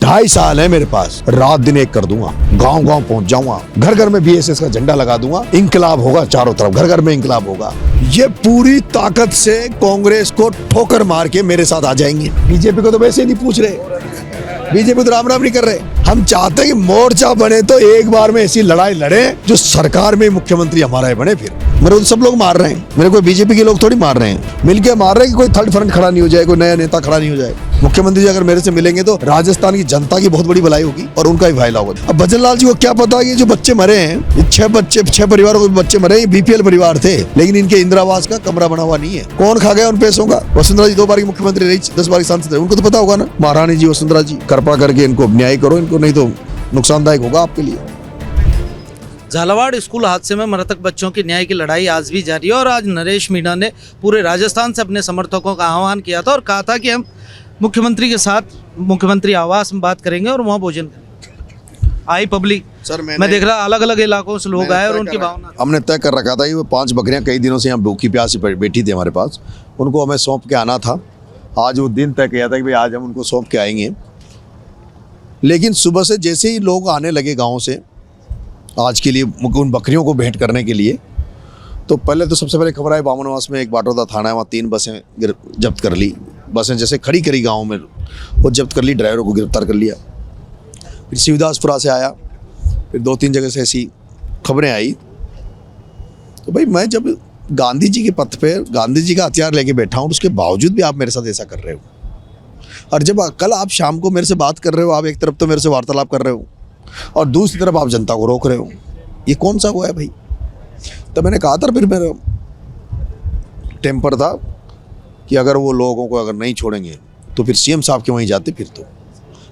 2.5 साल है मेरे पास, रात दिन एक कर दूंगा, गांव गांव पहुंच जाऊंगा, घर घर में बीएसएस का झंडा लगा दूंगा, इंकलाब होगा, चारों तरफ घर घर में इंकलाब होगा। ये पूरी ताकत से कांग्रेस को ठोकर मार के मेरे साथ आ जाएंगे। बीजेपी को तो वैसे ही नहीं पूछ रहे, बीजेपी तो राम राम नहीं कर रहे। हम चाहते हैं कि मोर्चा बने तो एक बार में ऐसी लड़ाई लड़े जो सरकार में मुख्यमंत्री हमारा ही बने। फिर मेरे को तो सब लोग मार रहे हैं, मेरे को बीजेपी के लोग थोड़ी मार रहे हैं, मिलके मार रहे हैं कि कोई थर्ड फ्रंट खड़ा नहीं हो जाए, कोई नया नेता खड़ा नहीं हो जाए। मुख्यमंत्री जी अगर मेरे से मिलेंगे तो राजस्थान की जनता की बहुत बड़ी भलाई होगी और उनका ही फायदा होगा। अब भजन लाल जी को क्या पता कि जो बच्चे मरे हैं, ये 6 परिवारों के बच्चे मरे, ये बीपीएल परिवार थे, लेकिन इनके इंदिरा आवास का कमरा बना हुआ नहीं है। कौन खा गया उन पैसों का? वसुंधरा जी 2 बार की मुख्यमंत्री रही, 10 बार की सांसद है, उनको तो पता होगा ना। महारानी जी वसुंधरा जी, कृपा करके इनको न्याय करो, इनको नहीं तो नुकसानदायक होगा आपके लिए। झालावाड़ स्कूल हादसे में मृतक बच्चों की न्याय की लड़ाई आज भी जारी है और आज नरेश मीणा ने पूरे राजस्थान से अपने समर्थकों का आह्वान किया था और कहा था कि हम मुख्यमंत्री के साथ मुख्यमंत्री आवास में बात करेंगे और वहाँ भोजन करेंगे। आई पब्लिक सर मैं देख रहा अलग अलग इलाकों से लोग आए और उनकी भावना हमने तय कर रखा था कि वो 5 बकरियां कई दिनों से यहाँ भूखी प्यासी बैठी थी हमारे पास, उनको हमें सौंप के आना था। आज वो दिन तय किया था कि भाई आज हम उनको सौंप के आएंगे, लेकिन सुबह से जैसे ही लोग आने लगे गाँव से आज के लिए उन बकरियों को भेंट करने के लिए, तो पहले तो सबसे पहले खबर आई बामनवास में एक बाटोदा थाना है, वहाँ 3 बसें जब्त कर ली। बसें जैसे खड़ी करी गांव में वो जब्त कर ली, ड्राइवरों को गिरफ्तार कर लिया। फिर शिवदासपुरा से आया, फिर 2-3 जगह से ऐसी खबरें आई। तो भाई मैं जब गांधी जी के पथ पे गांधी जी का हथियार लेके बैठा हूँ, उसके बावजूद भी आप मेरे साथ ऐसा कर रहे हो। और जब कल आप शाम को मेरे से बात कर रहे हो, आप एक तरफ तो मेरे से वार्तालाप कर रहे हो और दूसरी तरफ आप जनता को रोक रहे हो, ये कौन सा हुआ है भाई? तो मैंने कहा था, फिर मेरा टेम्पर था कि अगर वो लोगों को अगर नहीं छोड़ेंगे तो फिर सीएम साहब के वहीं जाते,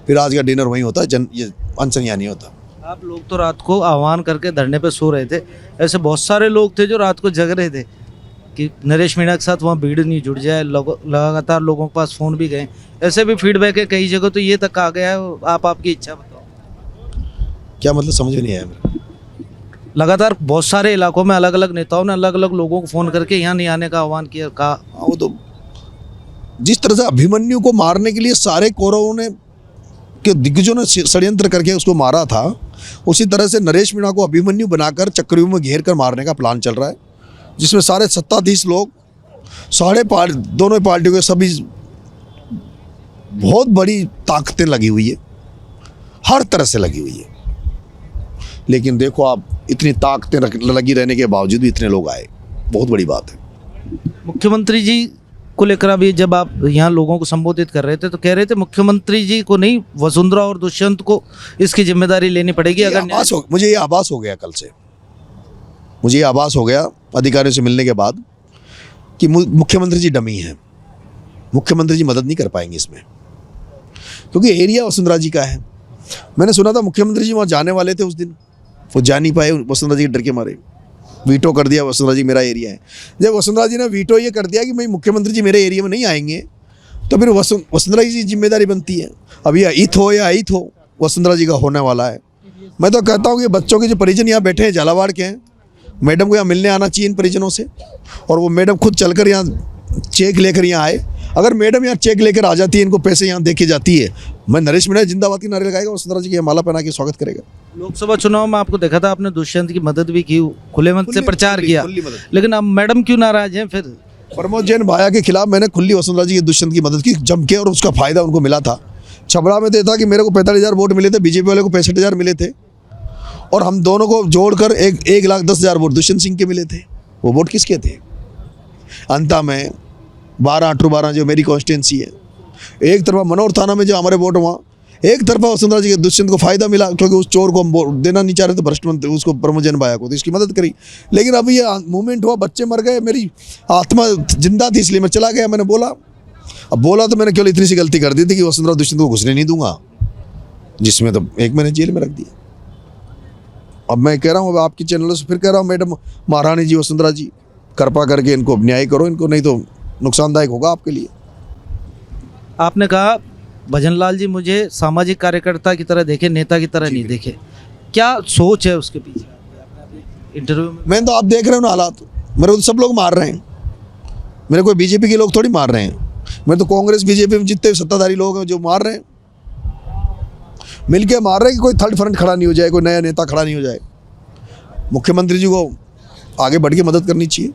फिर आज का डिनर वहीं होता, ये अनशन यहाँ नहीं होता। आप लोग तो रात को आह्वान करके धरने पे सो रहे थे, ऐसे बहुत सारे लोग थे जो रात को जग रहे थे कि नरेश मीणा के साथ वहाँ भीड़ नहीं जुड़ जाए। लगातार लोगों के पास फ़ोन भी गए, ऐसे भी फीडबैक है कई जगह, तो ये तक आ गया है। आपकी इच्छा बताओ। क्या मतलब समझ में नहीं आया मेरा? लगातार बहुत सारे इलाकों में अलग अलग नेताओं ने अलग अलग लोगों को फ़ोन करके यहाँ नहीं आने का आह्वान किया। कहा वो तो जिस तरह से अभिमन्यु को मारने के लिए सारे कौरवों ने के दिग्गजों ने षड्यंत्र करके उसको मारा था, उसी तरह से नरेश मीणा को अभिमन्यु बनाकर चक्रव्यूह में घेर कर मारने का प्लान चल रहा है, जिसमें सारे सत्ताधीश लोग, दोनों पार्टियों के सभी बहुत बड़ी ताकतें लगी हुई है, हर तरह से लगी हुई है। लेकिन देखो आप, इतनी ताकतें लगी रहने के बावजूद भी इतने लोग आए, बहुत बड़ी बात है। मुख्यमंत्री जी को लेकर अभी जब आप यहाँ लोगों को संबोधित कर रहे थे तो कह रहे थे मुख्यमंत्री जी को नहीं, वसुंधरा और दुष्यंत को इसकी जिम्मेदारी लेनी पड़ेगी। मुझे ये आभास हो गया, कल से मुझे ये आभास हो गया अधिकारियों से मिलने के बाद कि मुख्यमंत्री जी डमी हैं, मुख्यमंत्री जी मदद नहीं कर पाएंगे इसमें, क्योंकि एरिया वसुंधरा जी का है। मैंने सुना था मुख्यमंत्री जी वहाँ जाने वाले थे, उस दिन वो जा नहीं पाए, वसुंधरा जी के डर के मारे वीटो कर दिया, वसुंधरा जी मेरा एरिया है। जब वसुंधरा जी ने वीटो ये कर दिया कि भाई मुख्यमंत्री जी मेरे एरिया में नहीं आएंगे, तो फिर वसुंधरा जी की जिम्मेदारी बनती है। अब यह ईथ हो या अहित हो, वसुंधरा जी का होने वाला है। मैं तो कहता हूँ कि बच्चों के जो परिजन यहाँ बैठे हैं झालावाड़ के हैं, मैडम को यहाँ मिलने आना चाहिए इन परिजनों से, और वो मैडम खुद चलकर यहाँ चेक लेकर यहाँ आए। अगर मैडम यहाँ चेक लेकर आ जाती है, इनको पैसे यहाँ देके जाती है, मैं नरेश मीणा जिंदाबाद की नारे लगाएगा, वसुंधरा जी की माला पहना के स्वागत करेगा। लोकसभा चुनाव में आपको देखा था, आपने दुष्यंत की मदद भी की, खुले मन से प्रचार किया, लेकिन अब मैडम क्यों नाराज हैं? फिर प्रमोद जैन भाया के खिलाफ मैंने खुली वसुंधरा जी की दुष्यंत की मदद की जम के, और उसका फायदा उनको मिला था। छबड़ा में तो था कि मेरे को 45,000 वोट मिले थे, बीजेपी वाले को 65,000 मिले थे, और हम दोनों को जोड़कर 1,10,000 वोट दुष्यंत सिंह के मिले थे। वो वोट किसके थे? अंता में 12 जो मेरी कॉन्स्टिट्यूंसी है, एक तरफा मनोहर थाना में जो हमारे वोट, वहाँ एक तरफा वसुंधरा जी के दुष्यंत को फायदा मिला, क्योंकि उस चोर को हम देना नहीं चाह रहे थे, भ्रष्ट मंत्री उसको प्रमोद जैन भाया को, तो इसकी मदद करी। लेकिन अभी ये मूवमेंट हुआ, बच्चे मर गए, मेरी आत्मा जिंदा थी, इसलिए मैं चला गया। मैंने बोला, अब बोला तो मैंने केवल इतनी सी गलती कर दी थी कि वसुंधरा दुष्यंत को घुसने नहीं दूंगा, जिसमें तो 1 महीने जेल में रख दिया। अब मैं कह रहा हूँ, अब आपके चैनल से फिर कह रहा हूँ, मैडम महारानी जी वसुंधरा जी, कृपा करके इनको न्याय करो, इनको नहीं तो नुकसानदायक होगा आपके लिए। आपने कहा भजन लाल जी मुझे सामाजिक कार्यकर्ता की तरह देखे, नेता की तरह नहीं देखे, क्या सोच है उसके पीछे? इंटरव्यू में मैंने तो आप देख रहे हो ना हालात, मेरे को तो सब लोग मार रहे हैं, मेरे को बीजेपी के लोग थोड़ी मार रहे हैं, मैं तो कांग्रेस बीजेपी में जितने सत्ताधारी लोग हैं जो मार रहे हैं। मिल के मार रहे हैं कि कोई थर्ड फ्रंट खड़ा नहीं हो जाए, कोई नया नेता खड़ा नहीं हो जाए। मुख्यमंत्री जी को आगे बढ़ के मदद करनी चाहिए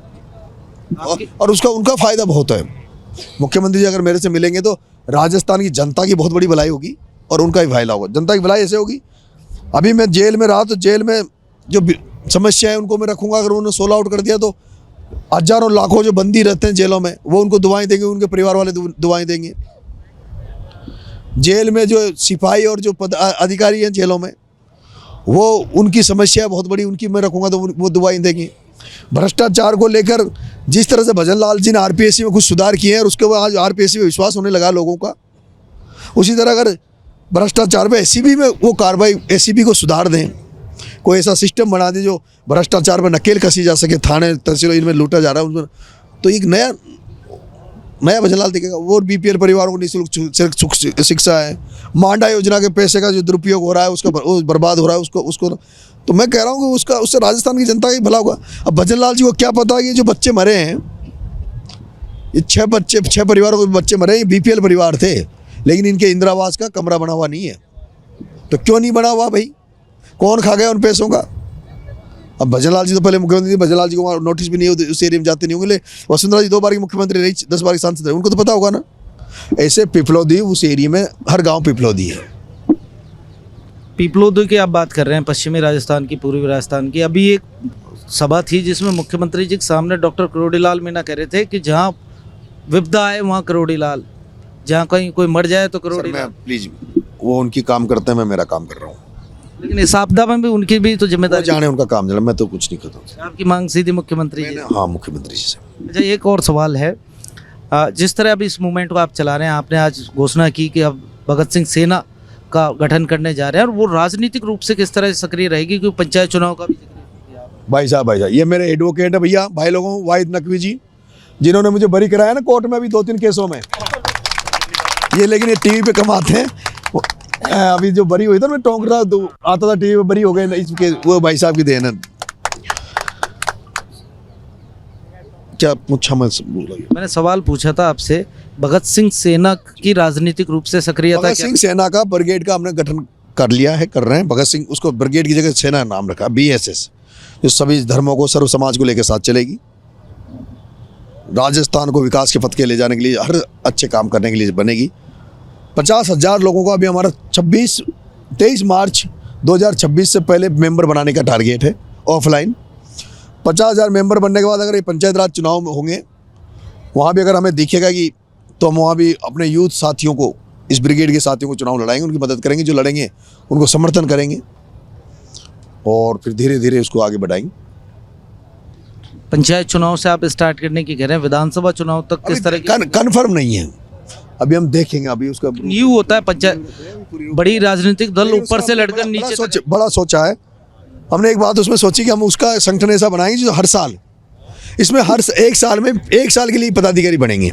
और उसका उनका फ़ायदा बहुत है। मुख्यमंत्री जी अगर मेरे से मिलेंगे तो राजस्थान की जनता की बहुत बड़ी भलाई होगी और उनका ही फायदा होगा। जनता की भलाई ऐसे होगी, अभी मैं जेल में रहा तो जेल में जो समस्या है उनको मैं रखूँगा। अगर उन्होंने 16 आउट कर दिया तो हजारों लाखों जो बंदी रहते हैं जेलों में वो उनको दुआएं देंगे, उनके परिवार वाले दुआएं देंगे। जेल में जो सिपाही और जो अधिकारी हैं जेलों में वो उनकी समस्या बहुत बड़ी, उनकी मैं रखूँगा तो वो दुआएं देंगे। भ्रष्टाचार को लेकर जिस तरह से भजन लाल जी ने आरपीएससी में कुछ सुधार किए हैं और उसके बाद आज आरपीएससी में विश्वास होने लगा लोगों का, उसी तरह अगर भ्रष्टाचार पे एसीबी में वो कार्रवाई, एसीबी को सुधार दें, कोई ऐसा सिस्टम बना दे जो भ्रष्टाचार में नकेल कसी जा सके, थाने तहसीलों इनमें लूटा जा रहा है उनमें, तो एक नया भजन लाल दिखेगा। वो बीपीएल परिवारों को निःशुल्क शिक्षा है, मांडा योजना के पैसे का जो दुरुपयोग हो रहा है उसका बर्बाद हो रहा है उसको तो मैं कह रहा हूँ कि उससे राजस्थान की जनता का ही भला होगा। अब भजन लाल जी को क्या पता कि ये जो बच्चे मरे हैं, ये 6 परिवारों के बच्चे मरे, ये बीपीएल परिवार थे, लेकिन इनके इंदिरा आवास का कमरा बना हुआ नहीं है। तो क्यों नहीं बना हुआ भाई? कौन खा गया उन पैसों का? अब भजन लाल जी तो पहले मुख्यमंत्री, भजन लाल जी को नोटिस भी नहीं होते, उस एरिया में जाते नहीं होंगे। वसुंधरा जी 2 बार की मुख्यमंत्री रही, 10 बार की सांसद रही, उनको तो पता होगा ना। ऐसे पिपलौदी, उस एरिया में हर गाँव पिपलौदी है। पीपलोद की आप बात कर रहे हैं, पश्चिमी राजस्थान की, पूर्वी राजस्थान की। अभी एक सभा थी जिसमें मुख्यमंत्री जी के सामने डॉक्टर करोड़ीलाल मीणा कह रहे थे कि जहाँ विपदा आए वहाँ करोड़ीलाल, जहाँ कहीं कोई मर जाए तो करोड़ीलाल। प्लीज, वो उनकी काम करते हैं, मैं मेरा काम कर रहा हूँ। लेकिन इस आपदा में भी उनकी भी तो जिम्मेदारी, जाने उनका काम जाने, मैं तो कुछ नहीं करता। आपकी मांग सीधी मुख्यमंत्री जी? हाँ, मुख्यमंत्री जी से। अच्छा, एक और सवाल है, जिस तरह अभी इस मूवमेंट को आप चला रहे हैं, आपने आज घोषणा की कि अब भगत सिंह सेना का गठन करने जा रहे हैं, और वो राजनीतिक रूप से किस तरह सक्रिय रहेगी, क्योंकि पंचायत चुनाव का भी जिक्र किया। भाई साहब ये मेरे एडवोकेट है भैया, भाई लोगों, वाहिद नकवी जी, जिन्होंने मुझे बरी कराया ना कोर्ट में अभी 2-3 केसों में। ये लेकिन ये टीवी पे कम आते हैं। अभी जो बरी हुई था, मैं टोंक रहा आता था टीवी पे, बरी हो गए इसके, वो भाई साहब की देन है। क्या पूछा? मैंने सवाल पूछा था आपसे, भगत सिंह सेना की राजनीतिक रूप से सक्रियता। भगत सिंह सेना का ब्रिगेड का हमने गठन कर लिया है, कर रहे हैं। भगत सिंह, उसको ब्रिगेड की जगह सेना नाम रखा, BSS, जो सभी धर्मों को, सर्व समाज को लेकर साथ चलेगी। राजस्थान को विकास के पथ के ले जाने के लिए, हर अच्छे काम करने के लिए बनेगी। 50,000 लोगों का अभी हमारा 23 मार्च 2026 से पहले मेंबर बनाने का टारगेट है ऑफलाइन। 50,000 मेंबर बनने के बाद अगर ये पंचायत राज चुनाव में होंगे, वहाँ भी अगर हमें दिखेगा कि, तो हम वहाँ भी अपने यूथ साथियों को, इस ब्रिगेड के साथियों को चुनाव लड़ाएंगे, उनकी मदद करेंगे, जो लड़ेंगे उनको समर्थन करेंगे और फिर धीरे धीरे उसको आगे बढ़ाएंगे। पंचायत चुनाव से आप स्टार्ट करने की कह रहे हैं, विधानसभा चुनाव तक किस तरह की? कन्फर्म नहीं है, अभी हम देखेंगे। अभी उसका न्यू होता है पंचायत, बड़ी राजनीतिक दल ऊपर से लड़कर नीचे बड़ा सोचा है हमने। एक बात उसमें सोची कि हम उसका संगठन ऐसा बनाएंगे जो हर साल, इसमें हर 1 साल में 1 साल के लिए पदाधिकारी बनेंगे।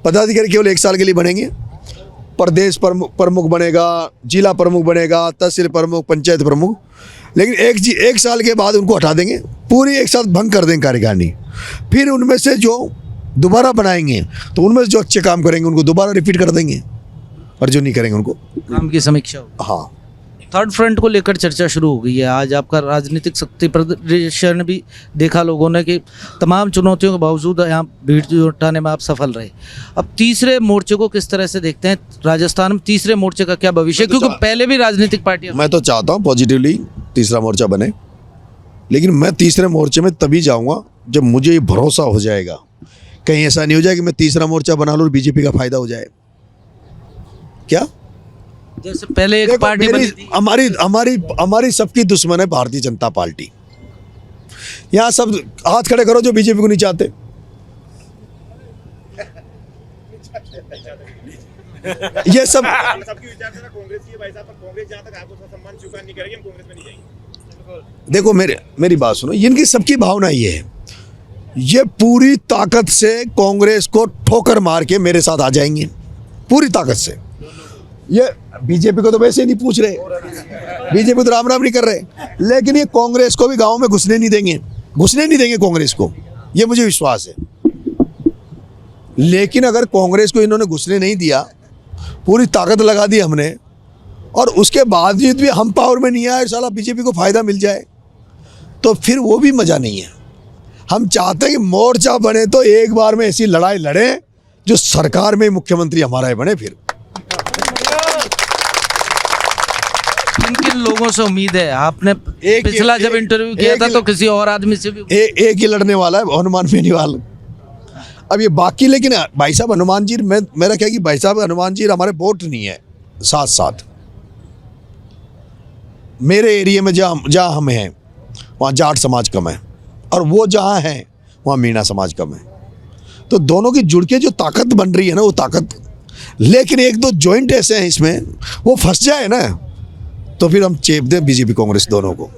पदाधिकारी केवल 1 साल के लिए बनेंगे। प्रदेश प्रमुख बनेगा, जिला प्रमुख बनेगा, तहसील प्रमुख, पंचायत प्रमुख, लेकिन 1 साल के बाद उनको हटा देंगे, पूरी एक साथ भंग कर देंगे कार्यकारिणी। फिर उनमें से जो दोबारा बनाएंगे तो उनमें से जो अच्छे काम करेंगे उनको दोबारा रिपीट कर देंगे, और जो नहीं करेंगे उनको काम की समीक्षा होगी। हाँ, थर्ड फ्रंट को लेकर चर्चा शुरू हो गई है। आज आपका राजनीतिक शक्ति प्रदर्शन भी देखा लोगों ने कि तमाम चुनौतियों के बावजूद यहाँ भीड़ जुटाने में आप सफल रहे। अब तीसरे मोर्चे को किस तरह से देखते हैं? राजस्थान में तीसरे मोर्चे का क्या भविष्य, क्योंकि पहले भी राजनीतिक पार्टियां, मैं तो चाहता हूँ पॉजिटिवली तीसरा मोर्चा बने, लेकिन मैं तीसरे मोर्चे में तभी जाऊँगा जब मुझे ये भरोसा हो जाएगा, कहीं ऐसा नहीं हो जाए कि मैं तीसरा मोर्चा बना लूँ और बीजेपी का फायदा हो जाए। क्या? जैसे पहले एक पार्टी बनी थी। हमारी सबकी दुश्मन है भारतीय जनता पार्टी। यहाँ सब हाथ खड़े करो जो बीजेपी को नहीं चाहते। ये सब सबकी विचारधारा कांग्रेस की है भाई साहब, पर कांग्रेस जहां तक आपको सम्मान स्वीकार नहीं करेगी, हम कांग्रेस में नहीं जाएंगे। देखो, मेरी बात सुनो, इनकी सबकी भावना ये है, ये पूरी ताकत से कांग्रेस को ठोकर मार के मेरे साथ आ जाएंगे, पूरी ताकत से। ये बीजेपी को तो वैसे ही नहीं पूछ रहे, बीजेपी तो राम राम नहीं कर रहे, लेकिन ये कांग्रेस को भी गांव में घुसने नहीं देंगे कांग्रेस को, ये मुझे विश्वास है। लेकिन अगर कांग्रेस को इन्होंने घुसने नहीं दिया, पूरी ताकत लगा दी हमने, और उसके बावजूद भी हम पावर में नहीं आए, साला बीजेपी को फ़ायदा मिल जाए, तो फिर वो भी मज़ा नहीं है। हम चाहते हैं कि मोर्चा बने तो एक बार में ऐसी लड़ाई लड़ें जो सरकार में मुख्यमंत्री हमारा ही बने। फिर किन किन लोगों से उम्मीद है? आपने एक- पिछला जब एक- इंटरव्यू किया एक- था तो किसी और आदमी से भी एक ही लड़ने वाला है, हनुमान बेनीवाल। अब ये बाकी, लेकिन भाई साहब हनुमान जी, मेरा क्या है कि भाई साहब हनुमान जी हमारे वोट नहीं है। साथ साथ मेरे एरिया में जहाँ हम हैं वहाँ जाट समाज कम है, और वो जहाँ है वहाँ मीणा समाज कम है। तो दोनों की जुड़ के जो ताकत बन रही है ना, वो ताकत, लेकिन एक दो जॉइंट ऐसे हैं इसमें, वो फंस जाए ना तो फिर हम चेप दे बीजेपी कांग्रेस दोनों को।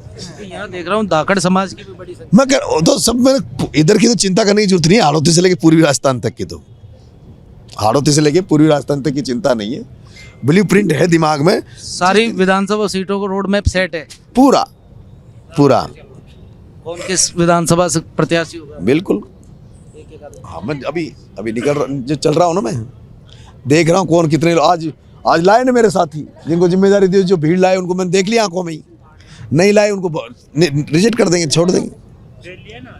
यहाँ देख रहा हूँ धाकड़ समाज की भी बड़ी संख्या। मैं कह तो सब मैंने इधर की तो चिंता करने की जरूरत नहीं है, हाड़ौती से लेके पूर्वी राजस्थान तक की, तो हाड़ौती से लेके पूर्वी राजस्थान तक की चिंता नहीं है। ब्लूप्रिंट है दिमाग में, सारी विधानसभा सीटों को रोड मैप सेट है। पूरा पूरा कौन किस विधानसभा से प्रत्याशी होगा? बिल्कुल। हाँ, मैं अभी जो चल रहा हूँ ना, मैं देख रहा हूँ कौन कितने आज लाए ना मेरे साथी, जिनको जिम्मेदारी दी, जो भीड़ लाए उनको मैंने देख लिया आंखों में ही, नहीं लाए उनको रिजेक्ट कर देंगे, छोड़ देंगे।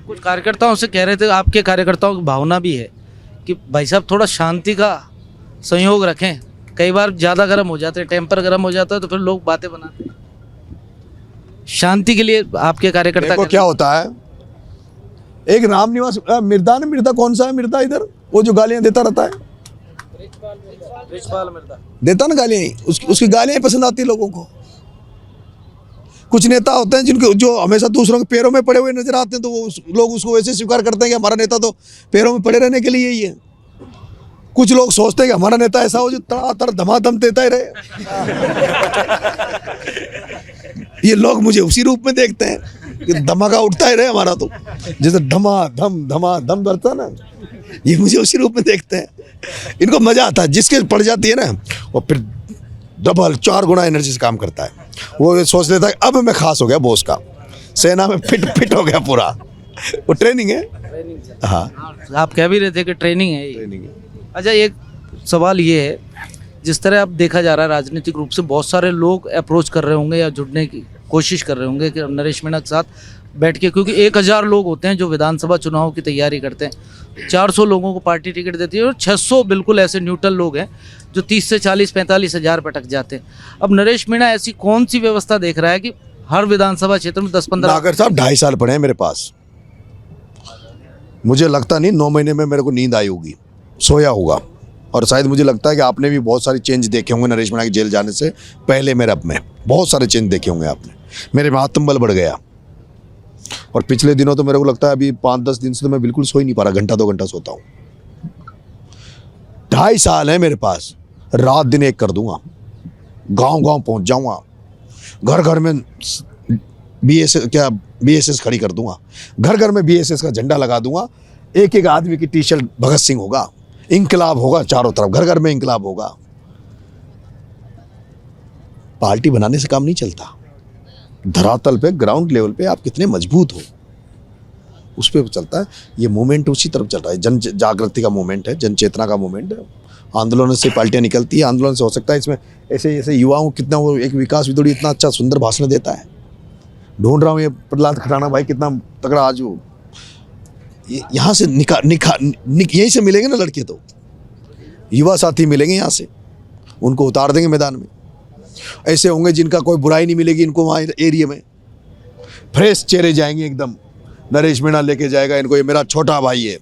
कुछ कार्यकर्ताओं से कह रहे थे, आपके कार्यकर्ताओं की भावना भी है कि भाई साहब थोड़ा शांति का संयोग रखें, कई बार ज़्यादा गर्म हो जाते हैं, टेम्पर गर्म हो जाता है तो फिर लोग बातें बनाते हैं। शांति के लिए आपके कार्यकर्ता देखो क्या होता है, एक रामनिवास मिर्दा कौन सा है मिर्दा इधर, वो जो गालियां देता रहता है, देता ना गालियां, उसकी गालियां पसंद आती है लोगों को। कुछ नेता होते हैं जिनको जो हमेशा दूसरों के पैरों में पड़े हुए नजर आते हैं, तो वो लोग उसको वैसे स्वीकार करते हैं कि हमारा नेता तो पैरों में पड़े रहने के लिए ही है। कुछ लोग सोचते हैं कि हमारा नेता ऐसा हो जो तड़ातड़ धमाधम देता ही रहे। ये लोग मुझे उसी रूप में देखते हैं कि धमाका उठता ही रहे हमारा, तो जैसे धम बढ़ता ना, ये मुझे उसी रूप में देखते हैं। इनको मजा आता है, जिसके पड़ जाती है ना वो फिर डबल 4 गुना एनर्जी से काम करता है। वो सोच लेता है अब मैं खास हो गया बॉस का, सेना में फिट हो गया पूरा। वो ट्रेनिंग है। हाँ, आप कह भी रहे थे कि ट्रेनिंग है ये। ट्रेनिंग है। अच्छा, एक सवाल ये है, जिस तरह अब देखा जा रहा है राजनीतिक रूप से बहुत सारे लोग अप्रोच कर रहे होंगे या जुड़ने की कोशिश कर रहे होंगे कि नरेश मीणा के साथ बैठ के, क्योंकि 1000 लोग होते हैं जो विधानसभा चुनाव की तैयारी करते हैं, 400 लोगों को पार्टी टिकट देती है और 600 बिल्कुल ऐसे न्यूट्रल लोग हैं जो 30 से 40-45 हज़ार पे अटक जाते हैं। अब नरेश मीणा ऐसी कौन सी व्यवस्था देख रहा है कि हर विधानसभा क्षेत्र में 10-15 नागर साहब 2.5 साल पड़े हैं मेरे पास, मुझे लगता नहीं 9 महीने में मेरे को नींद आई होगी, सोया होगा। और शायद मुझे लगता है कि आपने भी बहुत सारे चेंज देखे होंगे नरेश मीणा के जेल जाने से पहले मेरे अब में बहुत सारे चेंज देखे होंगे आपने। मेरे में आत्मबल बढ़ गया, और पिछले दिनों तो मेरे को लगता है अभी 5-10 दिन से तो मैं बिल्कुल सो ही नहीं पा रहा, घंटा 2 घंटा सोता हूँ। 2.5 साल है मेरे पास, रात दिन एक कर दूंगा, गांव पहुंच जाऊंगा, घर में BSS खड़ी कर दूंगा, घर में BSS का झंडा लगा दूंगा, एक आदमी की टी-शर्ट भगत सिंह होगा, इंकलाब होगा चारों तरफ, घर में इंकलाब होगा। पार्टी बनाने से काम नहीं चलता, धरातल पे ग्राउंड लेवल पे आप कितने मजबूत हो उस पर चलता है। ये मूवमेंट उसी तरफ चल रहा है, जन जागृति का मूवमेंट है, जन चेतना का मूवमेंट है। आंदोलन से पार्टियां निकलती है, आंदोलन से हो सकता है इसमें ऐसे युवाओं कितना वो एक विकास विदुड़ी इतना अच्छा सुंदर भाषण देता है। ढूंढ रहा हूँ ये प्रहलाद खटाना भाई कितना तगड़ा आज वो यहाँ से यहीं से मिलेंगे ना लड़के, तो युवा साथी मिलेंगे यहाँ से, उनको उतार देंगे मैदान में। ऐसे होंगे जिनका कोई बुराई नहीं मिलेगी इनको, वहाँ एरिया में फ्रेश चेहरे जाएंगे एकदम। नरेश मीणा लेके जाएगा इनको, ये मेरा छोटा भाई है,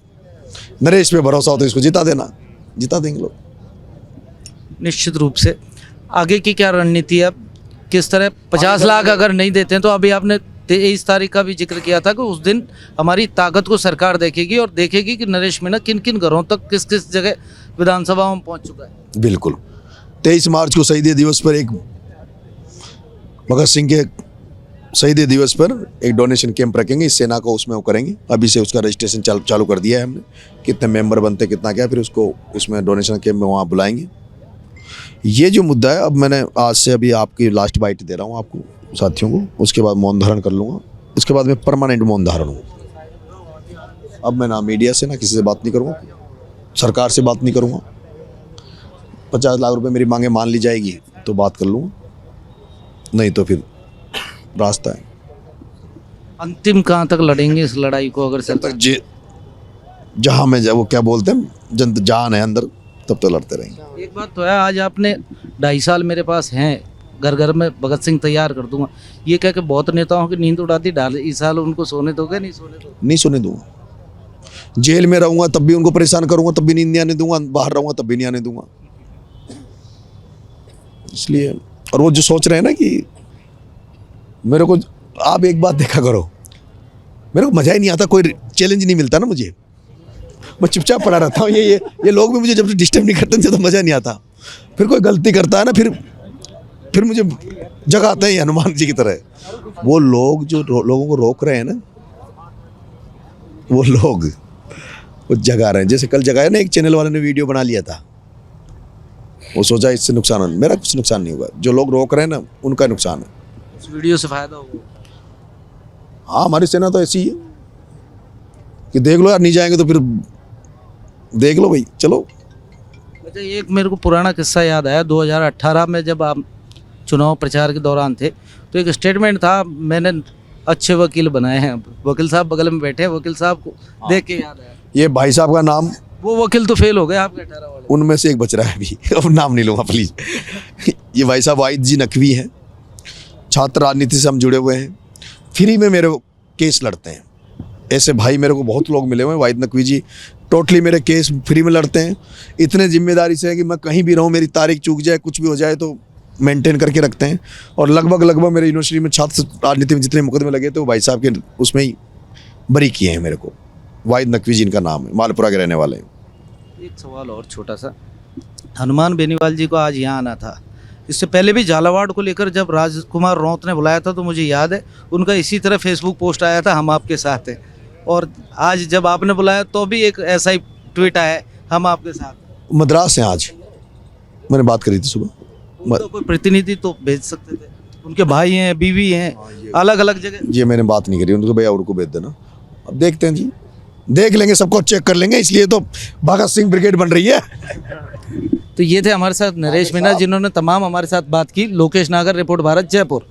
नरेश पे भरोसा हो तो इसको जिता देना, जिता देंगे लोग। निश्चित रूप से आगे की क्या रणनीति है, किस तरह 50 लाख अगर नहीं देते हैं तो अभी आपने 23 तारीख का भी जिक्र किया था कि उस दिन हमारी ताकत को सरकार देखेगी और देखेगी कि नरेश मीणा किन किन घरों तक किस किस जगह विधानसभा में पहुंच चुका है। बिल्कुल 23 मार्च को शहीद दिवस पर एक भगत सिंह के शहीद दिवस पर एक डोनेशन कैंप रखेंगे, इस सेना को उसमें वो करेंगे। अभी से उसका रजिस्ट्रेशन चालू कर दिया है हमने, कितने मेंबर बनते कितना क्या, फिर उसको उसमें डोनेशन कैंप में वहाँ बुलाएंगे। ये जो मुद्दा है, अब मैंने आज से अभी आपकी लास्ट बाइट दे रहा हूँ आपको साथियों को, उसके बाद मौन धारण कर लूँगा, उसके बाद मैं परमानेंट मौन धारण हूँ। अब मैं ना मीडिया से ना किसी से बात नहीं करूँगा, सरकार से बात नहीं करूँगा। 50 लाख रुपए मेरी मांगे मान ली जाएगी तो बात कर लूँगा, नहीं तो फिर रास्ता है। अंतिम कहाँ तक लड़ेंगे इस लड़ाई को अगर तब तक जहाँ में वो क्या बोलते हैं जन जान है अंदर, तब तो लड़ते रहेंगे। एक बात तो है, आज आपने 2.5 साल मेरे पास हैं, घर घर में भगत सिंह तैयार कर दूंगा, ये कह के बहुत नेताओं की नींद उड़ाती, 2.5 साल उनको सोने दोगे? नहीं सोने दोगे? नहीं सोने दूंगा। जेल में रहूंगा तब भी उनको परेशान करूंगा, तब भी नींद नहीं आने दूंगा, बाहर रहूंगा तब भी नहीं आने दूंगा। इसलिए, और वो जो सोच रहे हैं ना कि मेरे को, आप एक बात देखा करो, मेरे को मजा ही नहीं आता, कोई चैलेंज नहीं मिलता ना मुझे, मैं चुपचाप पड़ा रहता हूँ। ये लोग भी मुझे जब डिस्टर्ब नहीं करते तो मजा नहीं आता। फिर कोई गलती करता है ना, फिर मुझे जगाते हैं हनुमान जी की तरह। वो लोग जो लोगों को रोक रहे हैं ना, वो लोग वो जगा रहे हैं। जैसे कल जगाया ना, एक चैनल वाले ने वीडियो बना लिया था, वो सोचा इससे नुकसान है, मेरा कुछ नुकसान नहीं होगा, जो लोग रोक रहे हैं ना उनका नुकसान है। उस वीडियो से फायदा होगा? हाँ, हमारी सेना तो ऐसी है कि देख लो यार, नहीं जाएंगे तो फिर देख लो भाई, चलो। अच्छा, एक मेरे को पुराना किस्सा याद आया। 2018 में जब आप चुनाव प्रचार के दौरान थे तो एक स्टेटमेंट था, मैंने अच्छे वकील बनाए हैं। वकील साहब बगल में बैठे हैं, वकील साहब को देख के याद आया। ये भाई साहब का नाम, वो वकील तो फेल हो गए आपके 18 वाले। उनमें से एक बच रहा है अभी, अब नाम नहीं लूँगा प्लीज़। ये भाई साहब वाहिद जी नकवी हैं, छात्र राजनीति से हम जुड़े हुए हैं, फ्री में मेरे केस लड़ते हैं। ऐसे भाई मेरे को बहुत लोग मिले हुए हैं। वाहिद नकवी जी टोटली मेरे केस फ्री में लड़ते हैं, इतने जिम्मेदारी से है कि मैं कहीं भी रहूं, मेरी तारीख चूक जाए, कुछ भी हो जाए तो मेंटेन करके रखते हैं। और लगभग मेरे यूनिवर्सिटी में छात्र राजनीति में जितने मुकदमे लगे थे वो भाई साहब के उसमें ही बरी किए हैं मेरे को। वाहिद नकवी जी इनका नाम है, मालपुरा के रहने वाले हैं। एक सवाल और छोटा सा, हनुमान बेनीवाल जी को आज यहाँ आना था, इससे पहले भी झालावाड़ को लेकर जब राजकुमार रौत ने बुलाया था तो मुझे याद है उनका इसी तरह फेसबुक पोस्ट आया था, हम आपके साथ हैं। और आज जब आपने बुलाया तो भी एक ऐसा ही ट्वीट आया, हम आपके साथ। मद्रास से आज मैंने बात करी थी सुबह। तो कोई प्रतिनिधि तो भेज सकते थे, उनके भाई हैं, बीवी हैं, अलग अलग जगह। ये मैंने बात नहीं करी उनको, भैया उनको भेज देना, अब देखते हैं जी, देख लेंगे, सबको चेक कर लेंगे, इसलिए तो भगत सिंह ब्रिगेड बन रही है। तो ये थे हमारे साथ नरेश मीणा, जिन्होंने तमाम हमारे साथ बात की। लोकेश नागर, रिपोर्ट भारत, जयपुर।